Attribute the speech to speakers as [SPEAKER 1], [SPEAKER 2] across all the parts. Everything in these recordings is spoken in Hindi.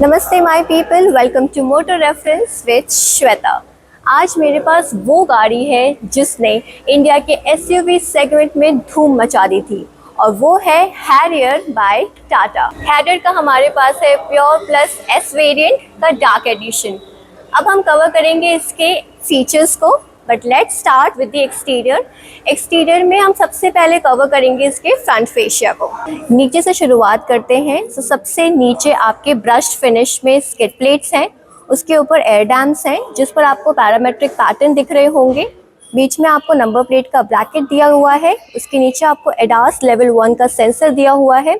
[SPEAKER 1] नमस्ते my people, welcome to motor reference with Shweta. आज मेरे पास वो गाड़ी है जिसने इंडिया के एसयूवी सेगमेंट में धूम मचा दी थी और वो है हैरियर बाय टाटा। हैरियर का हमारे पास है प्योर प्लस एस वेरिएंट का डार्क एडिशन। अब हम कवर करेंगे इसके फीचर्स को, but let's start with the exterior. Exterior में हम सबसे पहले कवर करेंगे इसके फ्रंट फेशिया को। नीचे से शुरुआत करते हैं। तो सबसे नीचे आपके ब्रश्ड फिनिश में स्किड प्लेट्स हैं, उसके ऊपर एयर डैम्स हैं जिस पर आपको पैरामेट्रिक पैटर्न दिख रहे होंगे। बीच में आपको नंबर प्लेट का ब्रैकेट दिया हुआ है, उसके नीचे आपको एडास लेवल 1 का सेंसर दिया हुआ है।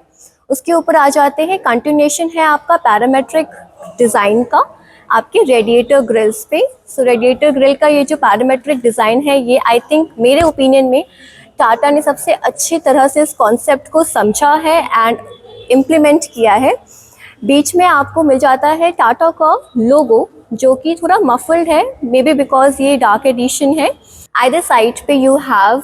[SPEAKER 1] उसके ऊपर आ जाते हैं, कंटिन्यूएशन है आपका पैरामेट्रिक डिज़ाइन का आपके रेडिएटर ग्रिल्स पे। सो रेडिएटर ग्रिल का ये जो पैरामेट्रिक डिज़ाइन है, ये आई थिंक मेरे ओपिनियन में टाटा ने सबसे अच्छी तरह से इस कॉन्सेप्ट को समझा है एंड इम्प्लीमेंट किया है। बीच में आपको मिल जाता है टाटा का लोगो जो कि थोड़ा मफल्ड है, मे बी बिकॉज ये डार्क एडिशन है। आइदर साइड पे you have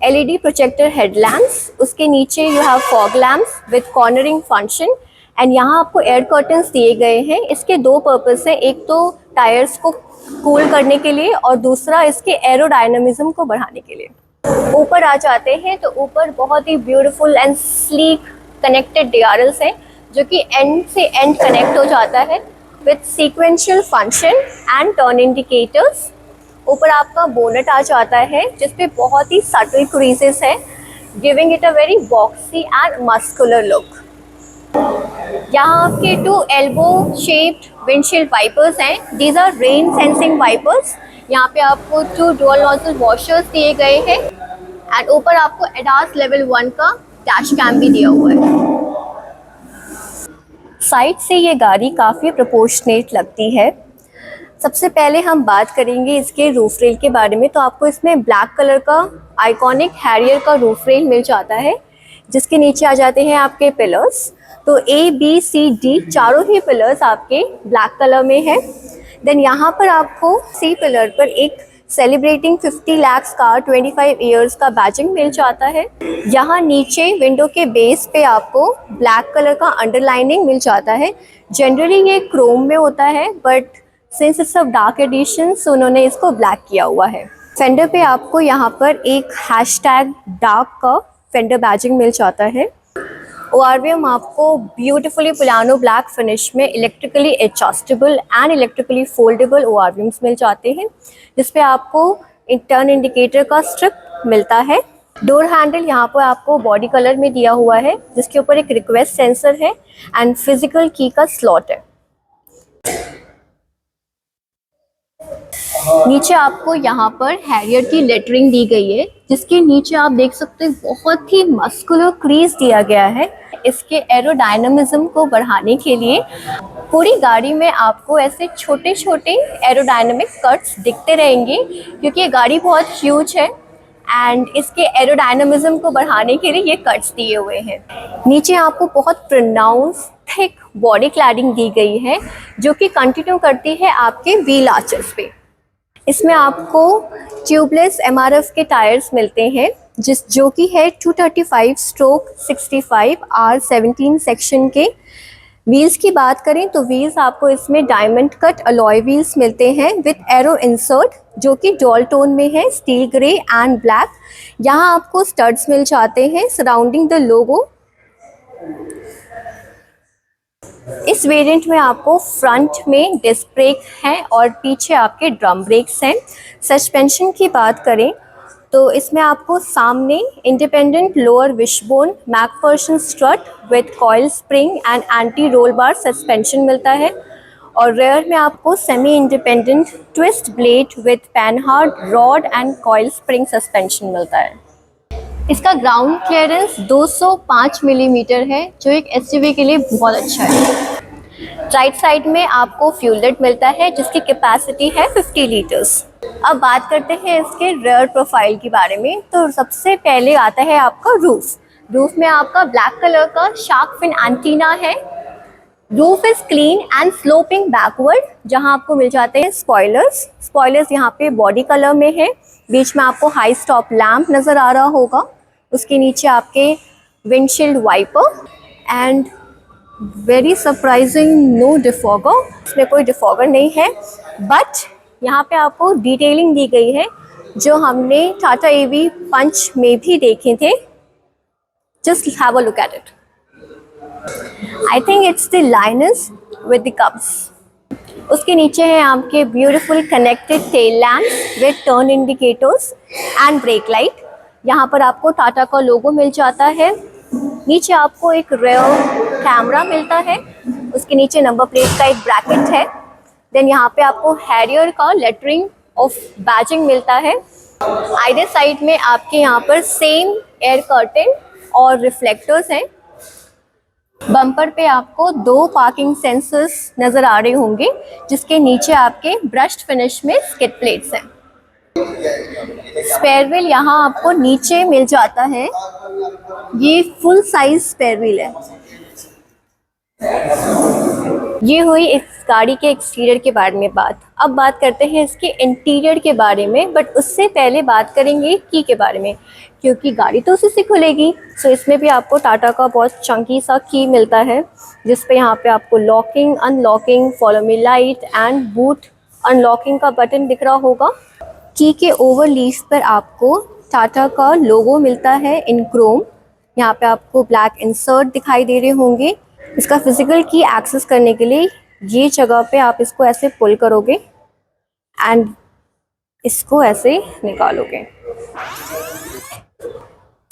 [SPEAKER 1] LED projector headlamps, उसके नीचे you have fog lamps with cornering function and यहाँ आपको एयर कर्टन्स दिए गए हैं। इसके दो पर्पस हैं, एक तो टायर्स को कूल करने के लिए और दूसरा इसके एरोडायनामिज्म को बढ़ाने के लिए। ऊपर आ जाते हैं तो ऊपर बहुत ही beautiful and sleek connected DRLs हैं जो कि एंड से एंड कनेक्ट हो जाता है with sequential function and turn indicators. ऊपर आपका बोनट आ जाता है जिसपे बहुत ही सटल क्रीजेस है, giving it a very boxy and muscular look. यहाँ आपके 2 एल्बो शेप्ड विंडशील्ड वाइपर्स हैं। These are rain sensing wipers. यहाँ पे आपको 2 डुअल नोजल वॉशर्स दिए गए हैं एंड ऊपर आपको एडास लेवल 1 का डैश कैम भी दिया हुआ है। साइड से ये गाड़ी काफ़ी प्रोपोर्शनेट लगती है। सबसे पहले हम बात करेंगे इसके रूफ रेल के बारे में। तो आपको इसमें ब्लैक कलर का आइकॉनिक हैरियर का रूफ रेल मिल जाता है जिसके नीचे आ जाते हैं आपके पिलर्स। तो ए बी सी डी चारों ही पिलर्स आपके ब्लैक कलर में है। देन यहाँ पर आपको सी पिलर पर एक सेलिब्रेटिंग 50 lakhs का 25 ईयर्स का बैजिंग मिल जाता है। यहाँ नीचे विंडो के बेस पे आपको ब्लैक कलर का अंडरलाइनिंग मिल जाता है। जनरली ये क्रोम में होता है but since it's a dark edition so उन्होंने इसको ब्लैक किया हुआ है। फेंडर पे आपको यहाँ पर एक हैशटैग डार्क का फेंडर बैजिंग मिल जाता है। ओआरवीएम आपको ब्यूटीफुली पियानो ब्लैक फिनिश में electrically adjustable and electrically foldable ORVMs मिल जाते हैं जिसपे आपको टर्न इंडिकेटर का स्ट्रिप मिलता है। डोर हैंडल यहाँ पर आपको बॉडी कलर में दिया हुआ है जिसके ऊपर एक रिक्वेस्ट सेंसर है एंड फिजिकल की का स्लॉट है। नीचे आपको यहाँ पर हैरियर की लेटरिंग दी गई है जिसके नीचे आप देख सकते हैं बहुत ही मस्कुलर क्रीज दिया गया है इसके एरोडायनामिज्म को बढ़ाने के लिए। पूरी गाड़ी में आपको ऐसे छोटे छोटे एरोडायनामिक कट्स दिखते रहेंगे क्योंकि ये गाड़ी बहुत ह्यूज है एंड इसके एरोडायनामिज्म को बढ़ाने के लिए ये कट्स दिए हुए हैं। नीचे आपको बहुत प्रोनाउंस थिक बॉडी क्लैडिंग दी गई है जो कि कंटिन्यू करती है आपके व्हील आर्चेस पे। इसमें आपको ट्यूबलेस एमआरएफ के टायर्स मिलते हैं जो कि है 235/65 R17 सेक्शन के। व्हील्स की बात करें तो व्हील्स आपको इसमें डायमंड कट अलॉय व्हील्स मिलते हैं विद एरो इंसर्ट जो कि डॉल टोन में है, स्टील ग्रे एंड ब्लैक। यहाँ आपको स्टड्स मिल जाते हैं सराउंडिंग द लोगो। इस वेरिएंट में आपको फ्रंट में डिस्क ब्रेक है और पीछे आपके ड्रम ब्रेक्स हैं। सस्पेंशन की बात करें तो इसमें आपको सामने independent lower wishbone McPherson strut with coil spring and anti roll bar suspension मिलता है और रेयर में आपको semi independent twist blade with Panhard rod and coil spring suspension मिलता है। इसका ग्राउंड क्लियरेंस 205 मिलीमीटर है जो एक एसयूवी के लिए बहुत अच्छा है। राइट साइड में आपको फ्यूल लिड मिलता है जिसकी कैपेसिटी है 50 लीटर्स। अब बात करते हैं इसके रेयर प्रोफाइल के बारे में। तो सबसे पहले आता है आपका रूफ में आपका ब्लैक कलर का शार्क फिन एंटीना है। Roof is clean and sloping backward जहां आपको मिल जाते हैं स्पॉयलर्स यहाँ पे बॉडी कलर में है। बीच में आपको हाई स्टॉप लैम्प नजर आ रहा होगा, उसके नीचे आपके windshield wiper and very surprising, no defogger, इसमें कोई डिफॉगर नहीं है, बट यहाँ पे आपको डिटेलिंग दी गई है जो हमने टाटा एवी पंच में भी देखे थे। Just have a look at it. I think it's the lines with the cups. उसके नीचे है आपके beautiful connected tail lamps with turn indicators and brake light. यहाँ पर आपको टाटा का लोगो मिल जाता है। नीचे आपको एक रेयर कैमरा मिलता है, उसके नीचे नंबर प्लेट का एक ब्रैकेट है। देन यहाँ पे आपको हैरियर का लेटरिंग ऑफ बैजिंग मिलता है। आइडर साइड में आपके यहाँ पर सेम एयर कर्टेन और रिफ्लेक्टर्स हैं। बम्पर पे आपको 2 पार्किंग सेंसर्स नज़र आ रहे होंगे, जिसके नीचे आपके ब्रश्ड फिनिश में स्किड प्लेट्स हैं। स्पेयर व्हील यहाँ आपको नीचे मिल जाता है, ये फुल साइज स्पेयर व्हील है। ये हुई इस गाड़ी के एक्सटीरियर के बारे में बात। अब बात करते हैं इसके इंटीरियर के बारे में, बट उससे पहले बात करेंगे की के बारे में, क्योंकि गाड़ी तो उसी से खुलेगी। सो इसमें भी आपको टाटा का बहुत चंकी सा की मिलता है, जिस पे यहाँ पे आपको locking, unlocking, follow me light and boot unlocking का बटन दिख रहा होगा। की के ओवर लीफ पर आपको टाटा का लोगो मिलता है इन क्रोम। यहाँ पे आपको ब्लैक इंसर्ट दिखाई दे रहे होंगे। इसका फिजिकल की एक्सेस करने के लिए ये जगह पे आप इसको ऐसे पुल करोगे एंड इसको ऐसे निकालोगे,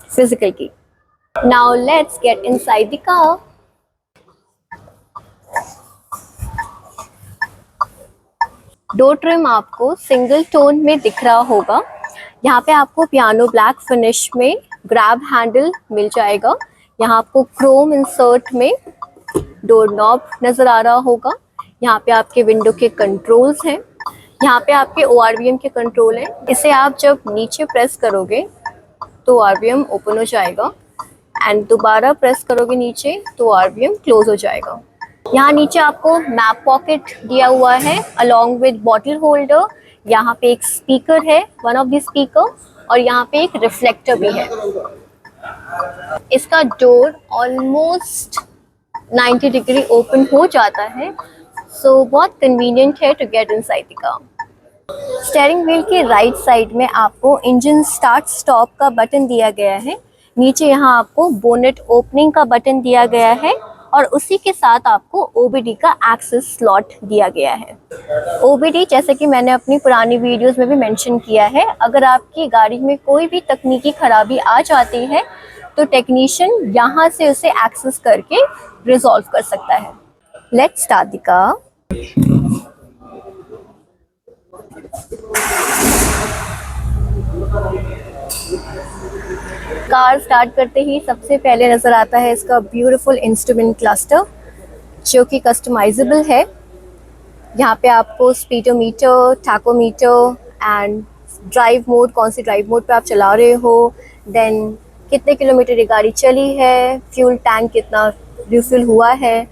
[SPEAKER 1] फिजिकल की। Now let's get inside the car. Door trim आपको सिंगल टोन में दिख रहा होगा। यहाँ पे आपको पियानो ब्लैक फिनिश में ग्रैब हैंडल मिल जाएगा। यहाँ आपको क्रोम इंसर्ट में डोर नॉब नज़र आ रहा होगा। यहाँ पे आपके विंडो के कंट्रोल्स हैं। यहाँ पे आपके ORVM के कंट्रोल हैं। इसे आप जब नीचे प्रेस करोगे तो ORVM ओपन हो जाएगा एंड दोबारा प्रेस करोगे नीचे तो ORVM क्लोज हो जाएगा। यहाँ नीचे आपको मैप पॉकेट दिया हुआ है अलॉन्ग विद बॉटल होल्डर। यहाँ पे एक स्पीकर है, वन ऑफ द स्पीकर, और यहाँ पे एक रिफ्लेक्टर भी है। इसका डोर ऑलमोस्ट 90 डिग्री ओपन हो जाता है, सो बहुत कन्वीनियंट है to get inside the car. Steering wheel के राइट साइड में आपको इंजन स्टार्ट स्टॉप का बटन दिया गया है। नीचे यहाँ आपको बोनेट ओपनिंग का बटन दिया गया है और उसी के साथ आपको OBD का एक्सेस स्लॉट दिया गया है। OBD जैसे कि मैंने अपनी पुरानी वीडियोस में भी मेंशन किया है, अगर आपकी गाड़ी में कोई भी तकनीकी खराबी आ जाती है तो टेक्नीशियन यहाँ से उसे एक्सेस करके रिजॉल्व कर सकता है। Let's start the car. Car start करते ही सबसे पहले नज़र आता है इसका ब्यूटीफुल इंस्ट्रूमेंट क्लस्टर, जो कि कस्टमाइजेबल है। यहाँ पे आपको speedometer, tachometer and drive mode, कौन सी ड्राइव मोड पे आप चला रहे हो, देन कितने किलोमीटर ये गाड़ी चली है, फ्यूल टैंक कितना रिफिल हुआ है,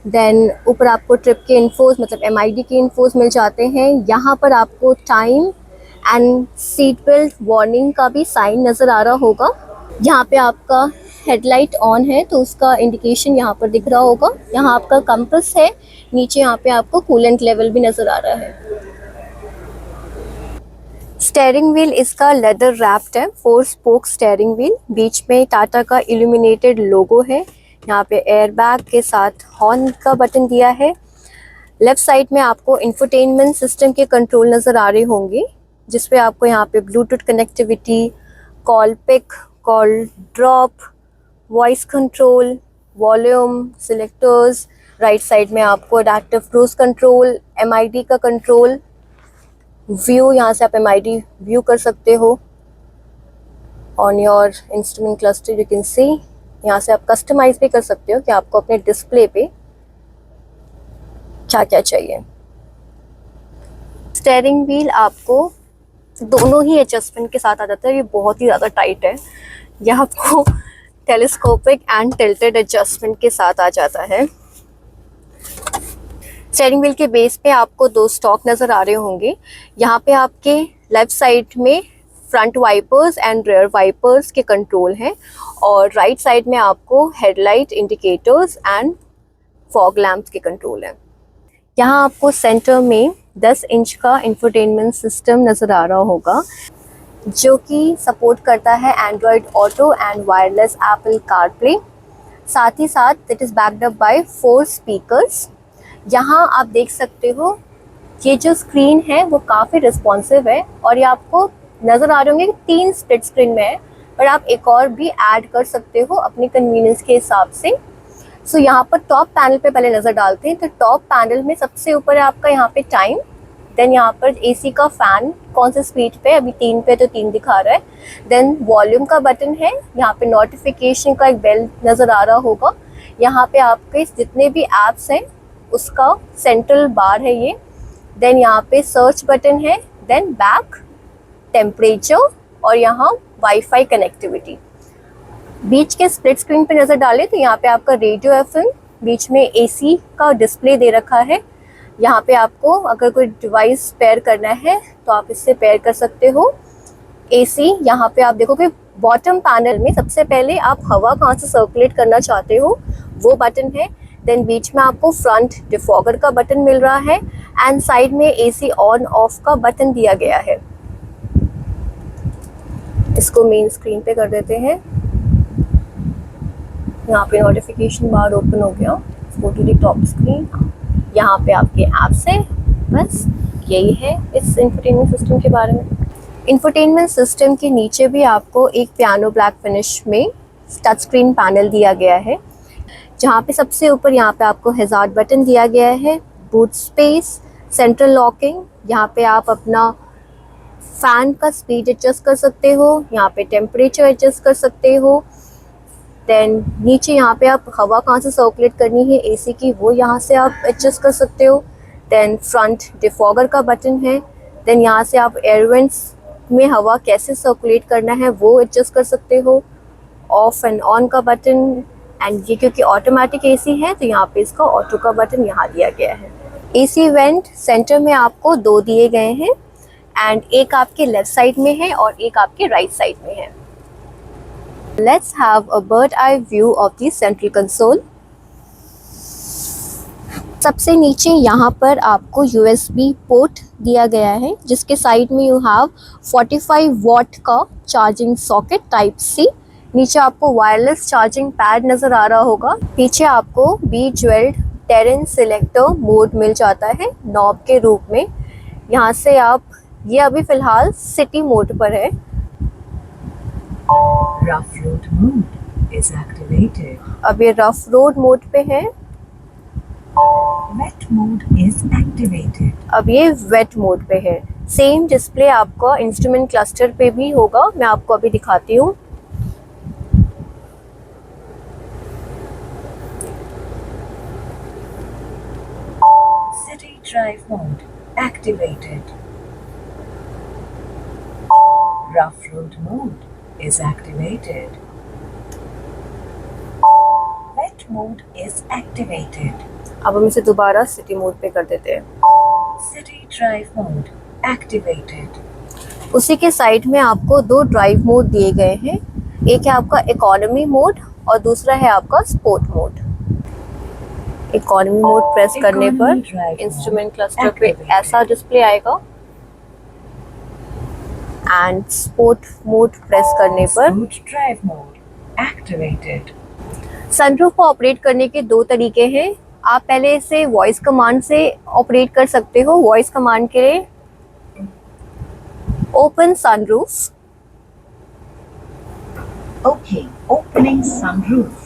[SPEAKER 1] देन ऊपर आपको ट्रिप के इन्फोज मतलब MID के इन्फोज मिल जाते हैं। यहाँ पर आपको time and seat belt warning का भी साइन नज़र आ रहा होगा। यहाँ पे आपका हेडलाइट ऑन है तो उसका इंडिकेशन यहाँ पर दिख रहा होगा। यहाँ आपका कंपास है, नीचे यहाँ पे आपको कूलेंट लेवल भी नज़र आ रहा है। स्टीयरिंग व्हील इसका लेदर रैप्ड है, 4 स्पोक स्टीयरिंग व्हील। बीच में टाटा का इल्यूमिनेटेड लोगो है। यहाँ पे एयरबैग के साथ हॉर्न का बटन दिया है। लेफ्ट साइड में आपको इंफोटेनमेंट सिस्टम के कंट्रोल नज़र आ रहे होंगे, जिसपे आपको यहाँ पे bluetooth connectivity, call pick, call drop, voice control, volume, selectors. Right side में आपको अडैप्टिव क्रूज कंट्रोल, MID का कंट्रोल, व्यू, यहाँ से आप MID व्यू कर सकते हो on your instrument cluster. You can see यहाँ से आप कस्टमाइज भी कर सकते हो कि आपको अपने डिस्प्ले पे क्या क्या चाहिए। स्टीयरिंग व्हील आपको दोनों ही एडजस्टमेंट के साथ आ जाता है। ये बहुत ही ज़्यादा टाइट है, यह आपको टेलीस्कोपिक एंड टिल्टेड एडजस्टमेंट के साथ आ जाता है। स्टीयरिंग व्हील के बेस पे आपको 2 स्टॉक नज़र आ रहे होंगे। यहाँ पे आपके लेफ्ट साइड में front wipers and rear wipers के कंट्रोल हैं और राइट साइड में आपको headlight indicators and fog lamps के कंट्रोल हैं। यहाँ आपको सेंटर में 10 इंच का इंफोटेनमेंट सिस्टम नज़र आ रहा होगा, जो कि सपोर्ट करता है Android auto and wireless Apple CarPlay. साथ ही साथ it is backed up by 4 speakers. यहाँ आप देख सकते हो ये जो स्क्रीन है वो काफ़ी रिस्पॉन्सिव है, और ये आपको नज़र आ रहे होंगे कि 3 स्प्लिट स्क्रीन में है, पर आप एक और भी ऐड कर सकते हो अपनी कन्वीनियंस के हिसाब से। सो यहाँ पर टॉप पैनल पे पहले नज़र डालते हैं। तो टॉप पैनल में सबसे ऊपर है आपका यहाँ पे टाइम, देन यहाँ पर एसी का फ़ैन कौन से स्पीड पे, अभी 3 पे तो 3 दिखा रहा है। देन वॉल्यूम का बटन है, यहाँ पे नोटिफिकेशन का एक बेल नज़र आ रहा होगा। यहाँ पे आपके जितने भी ऐप्स हैं उसका सेंट्रल बार है ये। देन यहाँ पे सर्च बटन है, देन बैक, टेम्परेचर और यहाँ वाईफाई कनेक्टिविटी। बीच के स्प्लिट स्क्रीन पे नज़र डालें तो यहाँ पे आपका रेडियो एफएम, बीच में एसी का डिस्प्ले दे रखा है। यहाँ पे आपको अगर कोई डिवाइस पेयर करना है तो आप इससे पेयर कर सकते हो। एसी, यहाँ पे आप देखोगे बॉटम पैनल में सबसे पहले आप हवा कहाँ से सर्कुलेट करना चाहते हो वो बटन है। देन बीच में आपको फ्रंट डिफॉगर का बटन मिल रहा है, एंड साइड में एसी ऑन ऑफ का बटन दिया गया है। इसको मेन स्क्रीन पे कर देते हैं। यहाँ पे नोटिफिकेशन बार ओपन हो गया। Go to the top screen. यहाँ पे आपके ऐप्स हैं। बस यही है इस इंफोटेनमेंट सिस्टम के बारे में। इंफोटेनमेंट सिस्टम के नीचे भी आपको एक पियानो ब्लैक फिनिश में टच स्क्रीन पैनल दिया गया है, जहाँ पे सबसे ऊपर यहाँ पे आपको हैजार्ड बटन दिया गया है, बूट स्पेस, सेंट्रल लॉकिंग। यहाँ पे आप अपना फ़ैन का स्पीड एडजस्ट कर सकते हो, यहाँ पे टेम्परेचर एडजस्ट कर सकते हो। देन नीचे यहाँ पे आप हवा कहाँ से सर्कुलेट करनी है एसी की, वो यहाँ से आप एडजस्ट कर सकते हो। देन फ्रंट डिफॉगर का बटन है। देन यहाँ से आप एयर वेंट्स में हवा कैसे सर्कुलेट करना है वो एडजस्ट कर सकते हो। ऑफ एंड ऑन का बटन, एंड ये क्योंकि ऑटोमेटिक एसी है तो यहाँ पे इसका ऑटो का बटन यहाँ दिया गया है। एसी वेंट सेंटर में आपको 2 दिए गए हैं, एंड एक आपके लेफ्ट साइड में है और एक आपके राइट साइड में है। Let's have a bird eye view of the central console. सबसे नीचे यहाँ पर आपको USB पोर्ट दिया गया है, जिसके साइड में यू हैव 45 वॉट का चार्जिंग सॉकेट टाइप C। नीचे आपको वायरलेस चार्जिंग पैड नज़र आ रहा होगा। पीछे आपको बेज्वेल्ड टेरेन सिलेक्टर मोड मिल जाता है नॉब के रूप में। यहाँ से आप, ये अभी फ़िलहाल सिटी मोड पर है।
[SPEAKER 2] Rough road mode is activated.
[SPEAKER 1] अब ये रफ रोड मोड पे है।
[SPEAKER 2] Wet mode is activated.
[SPEAKER 1] अब ये वेट मोड पे है। सेम डिस्प्ले आपका इंस्ट्रूमेंट क्लस्टर पे भी होगा, मैं आपको अभी दिखाती हूँ।
[SPEAKER 2] City drive mode activated. Rough road mode is activated. Wet mode is activated.
[SPEAKER 1] अब हम इसे दोबारा सिटी मोड पे कर देते हैं।
[SPEAKER 2] City drive mode activated.
[SPEAKER 1] उसी के साइड में आपको 2 ड्राइव मोड दिए गए हैं। एक है आपका इकोनॉमी मोड और दूसरा है आपका sport mode. Economy mode press करने पर इंस्ट्रूमेंट क्लस्टर पे ऐसा डिस्प्ले आएगा, एंड स्पोर्ट मोड प्रेस करने पर
[SPEAKER 2] ड्राइव मोड एक्टिवेटेड।
[SPEAKER 1] सनरूफ को ऑपरेट करने के 2 तरीके हैं। आप पहले इसे वॉइस कमांड से ऑपरेट कर सकते हो। वॉइस कमांड के लिए open sunroof.
[SPEAKER 2] Okay, opening sunroof.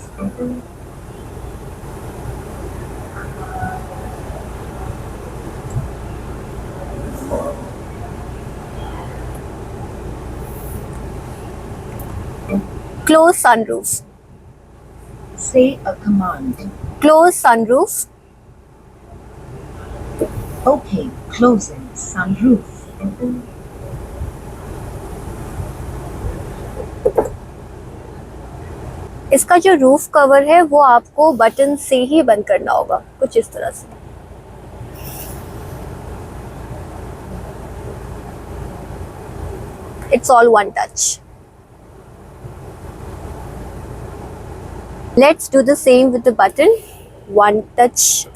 [SPEAKER 1] Close sunroof.
[SPEAKER 2] Say a command.
[SPEAKER 1] Close sunroof.
[SPEAKER 2] Okay, closing sunroof.
[SPEAKER 1] इसका जो रूफ कवर है वो आपको बटन से ही बंद करना होगा, कुछ इस तरह से। It's all one touch. Let's do the same with the button. One touch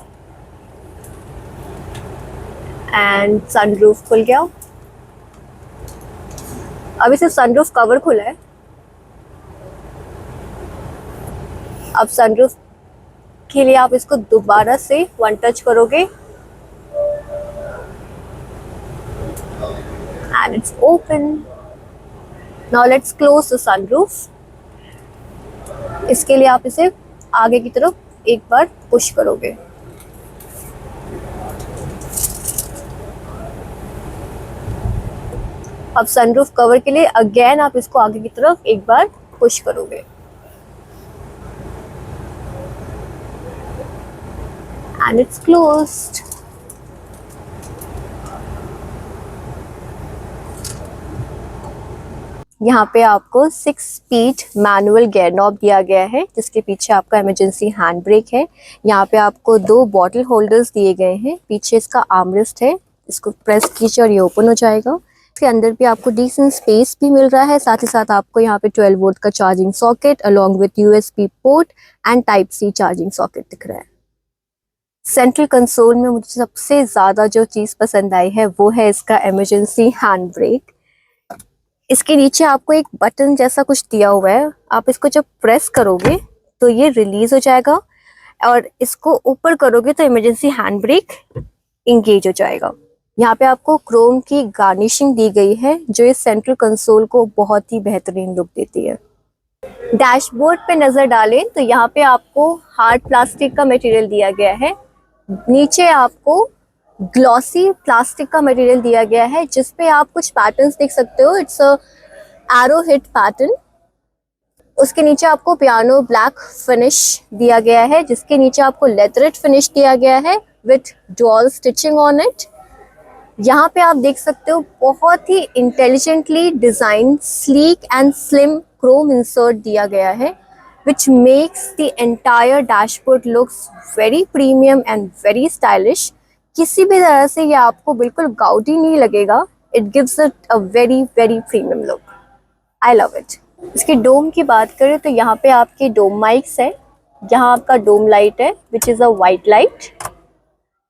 [SPEAKER 1] and sunroof खुल गया। अभी सिर्फ सनरूफ कवर खुला है। अब सनरूफ के लिए आप इसको दोबारा से वन टच करोगे and it's open. Now let's close the sunroof. इसके लिए आप इसे आगे की तरफ एक बार पुश करोगे। अब सनरूफ कवर के लिए अगेन आप इसको आगे की तरफ एक बार पुश करोगे and it's closed. यहाँ पे आपको 6 स्पीड मैनुअल गियर नॉब दिया गया है, जिसके पीछे आपका इमरजेंसी हैंड ब्रेक है। यहाँ पे आपको 2 बॉटल होल्डर्स दिए गए हैं। पीछे इसका आर्मरेस्ट है, इसको प्रेस कीजिए और ये ओपन हो जाएगा। इसके अंदर भी आपको डिसेंट स्पेस भी मिल रहा है। साथ ही साथ आपको यहाँ पे 12 वोल्ट का charging socket along with USB port and type C charging socket दिख रहा है। सेंट्रल कंसोल में मुझे सबसे ज़्यादा जो चीज़ पसंद आई है वो है इसका इमरजेंसी हैंड ब्रेक। इसके नीचे आपको एक बटन जैसा कुछ दिया हुआ है, आप इसको जब प्रेस करोगे तो ये रिलीज हो जाएगा और इसको ऊपर करोगे तो इमरजेंसी हैंड ब्रेक इंगेज हो जाएगा। यहाँ पे आपको क्रोम की गार्निशिंग दी गई है जो इस सेंट्रल कंसोल को बहुत ही बेहतरीन लुक देती है। डैशबोर्ड पे नज़र डालें तो यहाँ पे आपको हार्ड प्लास्टिक का मटेरियल दिया गया है। नीचे आपको ग्लॉसी प्लास्टिक का मटेरियल दिया गया है जिसपे आप कुछ पैटर्न्स देख सकते हो। It's a arrow hit pattern. उसके नीचे आपको पियानो ब्लैक फिनिश दिया गया है, जिसके नीचे आपको लेथरेट फिनिश दिया गया है with dual stitching on it. यहाँ पे आप देख सकते हो बहुत ही intelligently design sleek and slim chrome insert दिया गया है which makes the entire dashboard looks very premium and very stylish. किसी भी तरह से ये आपको बिल्कुल गाउडी नहीं लगेगा। It gives it a very very premium look. I love it. इसके डोम की बात करें तो यहाँ पे आपके डोम माइक्स है, यहाँ आपका डोम लाइट है which is a white light.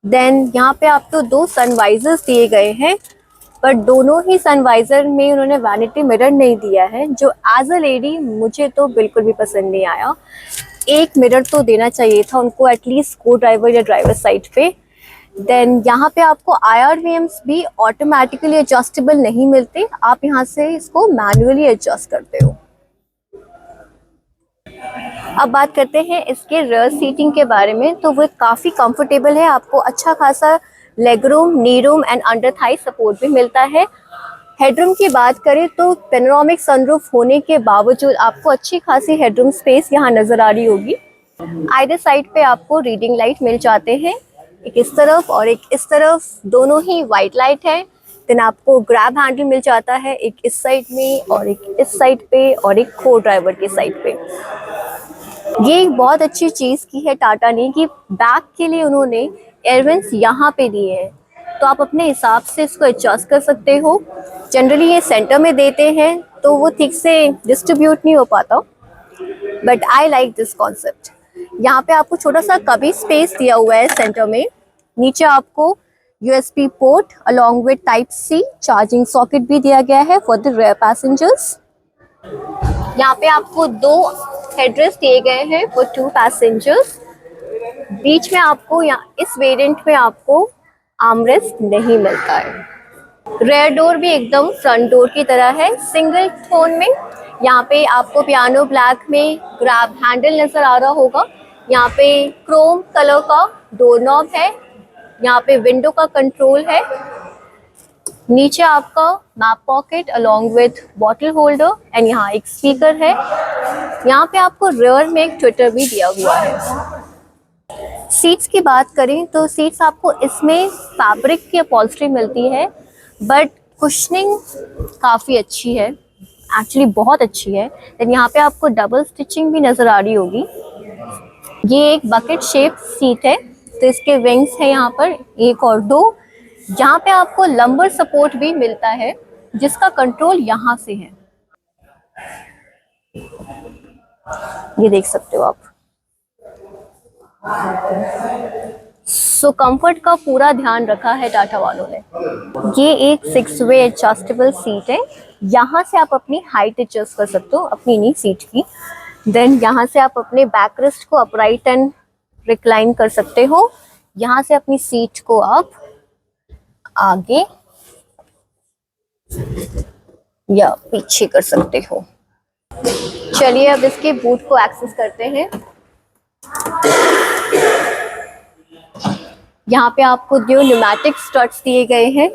[SPEAKER 1] Then यहाँ पे आपको 2 सनवाइजर्स दिए गए हैं, पर दोनों ही सनवाइजर में उन्होंने वैनिटी मिरर नहीं दिया है, जो एज अ लेडी मुझे तो बिल्कुल भी पसंद नहीं आया। एक मिरर तो देना चाहिए था उनको एटलीस्ट को ड्राइवर या ड्राइवर साइड पे। देन यहाँ पे आपको IRVMs भी ऑटोमेटिकली एडजस्टेबल नहीं मिलते, आप यहाँ से इसको मैनुअली एडजस्ट करते हो। अब बात करते हैं इसके रियर सीटिंग के बारे में, तो वो काफ़ी कंफर्टेबल है। आपको अच्छा खासा leg room, knee room and under Thai support भी मिलता है। हेडरूम की बात करें तो पेनोरामिक सनरूफ होने के बावजूद आपको अच्छी खासी हेडरूम स्पेस यहाँ नज़र आ रही होगी। आइडर साइड पे आपको रीडिंग लाइट मिल जाते हैं, एक इस तरफ और एक इस तरफ, दोनों ही वाइट लाइट है। देन आपको ग्रैब हैंडल मिल जाता है, एक इस साइड में और एक इस साइड पे और एक को ड्राइवर के साइड पे। ये एक बहुत अच्छी चीज़ की है टाटा ने कि बैक के लिए उन्होंने एयरवेंट्स यहाँ पे दिए हैं, तो आप अपने हिसाब से इसको एडजस्ट कर सकते हो। जनरली ये सेंटर में देते हैं तो वो ठीक से डिस्ट्रीब्यूट नहीं हो पाता, but I like this concept. यहाँ पे आपको छोटा सा कभी स्पेस दिया हुआ है सेंटर में। नीचे आपको USB port along with type C charging socket भी दिया गया है फॉर द रेयर पैसेंजर्स। यहाँ पे आपको 2 हेडरेस्ट दिए गए हैं फॉर 2 पैसेंजर्स। बीच में आपको यहाँ इस वेरिएंट में आपको आर्मरेस्ट नहीं मिलता है। रेयर डोर भी एकदम फ्रंट डोर की तरह है, सिंगल टोन में। यहाँ पे आपको पियानो ब्लैक में ग्रैब हैंडल नज़र आ रहा होगा। यहाँ पे क्रोम कलर का डोर नॉब है, यहाँ पे विंडो का कंट्रोल है। नीचे आपका map pocket along with bottle holder and यहाँ एक स्पीकर है। यहाँ पे आपको रियर में एक ट्विटर भी दिया हुआ है। सीट्स की बात करें तो सीट्स आपको इसमें फैब्रिक की अपॉल्स्ट्री मिलती है, बट कुशनिंग काफ़ी अच्छी है, एक्चुअली बहुत अच्छी है। देन यहाँ पे आपको डबल स्टिचिंग भी नज़र आ रही होगी। ये एक बकेट शेप सीट है, तो इसके विंग्स है यहाँ पर 1 और 2। यहाँ पे आपको लंबर सपोर्ट भी मिलता है जिसका कंट्रोल यहाँ से है, ये देख सकते हो आप। सो कंफर्ट का पूरा ध्यान रखा है टाटा वालों ने। ये एक 6 वे एडजस्टेबल सीट है। यहाँ से आप अपनी हाइट एडजस्ट कर सकते हो अपनी नहीं सीट की। देन यहाँ से आप अपने बैक रेस्ट को अपराइट एंड रिक्लाइन कर सकते हो। यहाँ से अपनी सीट को आप आगे या पीछे कर सकते हो। चलिए अब इसके बूट को एक्सेस करते हैं। यहाँ पे आपको जो न्यूमेटिक स्ट्रट्स दिए गए हैं।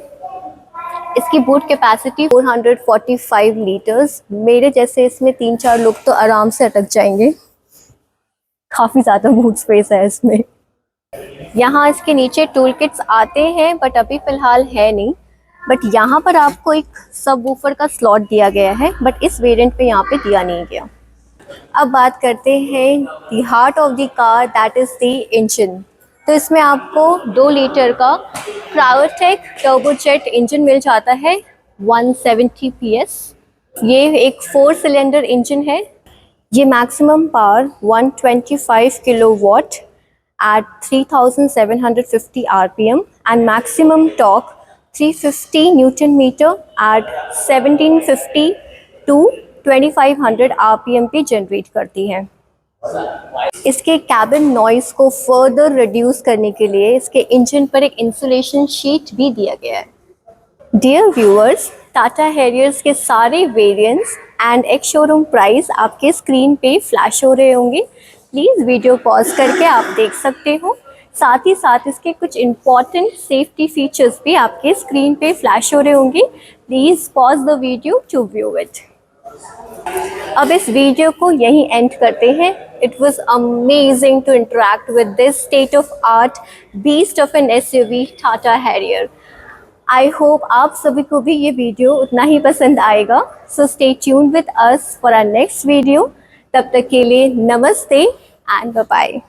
[SPEAKER 1] इसकी बूट कैपेसिटी 445 लीटर्स। मेरे जैसे इसमें 3-4 लोग तो आराम से अटक जाएंगे, काफ़ी ज़्यादा बूट स्पेस है इसमें। यहाँ इसके नीचे टूल किट्स आते हैं बट अभी फ़िलहाल है नहीं। बट यहाँ पर आपको एक सब वूफर का स्लॉट दिया गया है, बट इस वेरिएंट पे यहाँ पे दिया नहीं गया। अब बात करते हैं the heart of the car, that is the engine. तो इसमें आपको 2 लीटर का क्रायोटेक टर्बोजेट इंजन मिल जाता है 170 PS। ये एक 4 सिलेंडर इंजन है। ये maximum power 125 kilowatt at 3750 RPM and maximum torque 350 Newton meter at 1750 to 2500 RPM पे जनरेट करती है। इसके कैबिन नॉइस को फर्दर रिड्यूस करने के लिए इसके इंजन पर एक इंसुलेशन शीट भी दिया गया है। डियर व्यूअर्स, टाटा हैरियर्स के सारे variants and ex showroom price आपके स्क्रीन पे फ्लैश हो रहे होंगे। प्लीज़ वीडियो पॉज करके आप देख सकते हो। साथ ही साथ इसके कुछ इम्पॉर्टेंट सेफ्टी फीचर्स भी आपके स्क्रीन पे फ्लैश हो रहे होंगे। Please pause the video to view it. अब इस वीडियो को यहीं एंड करते हैं। It was amazing to interact with this state of art beast of an SUV Tata Harrier. I hope आप सभी को भी ये वीडियो उतना ही पसंद आएगा। So stay tuned with us for our next video. तब तक के लिए नमस्ते एंड बाय बाय।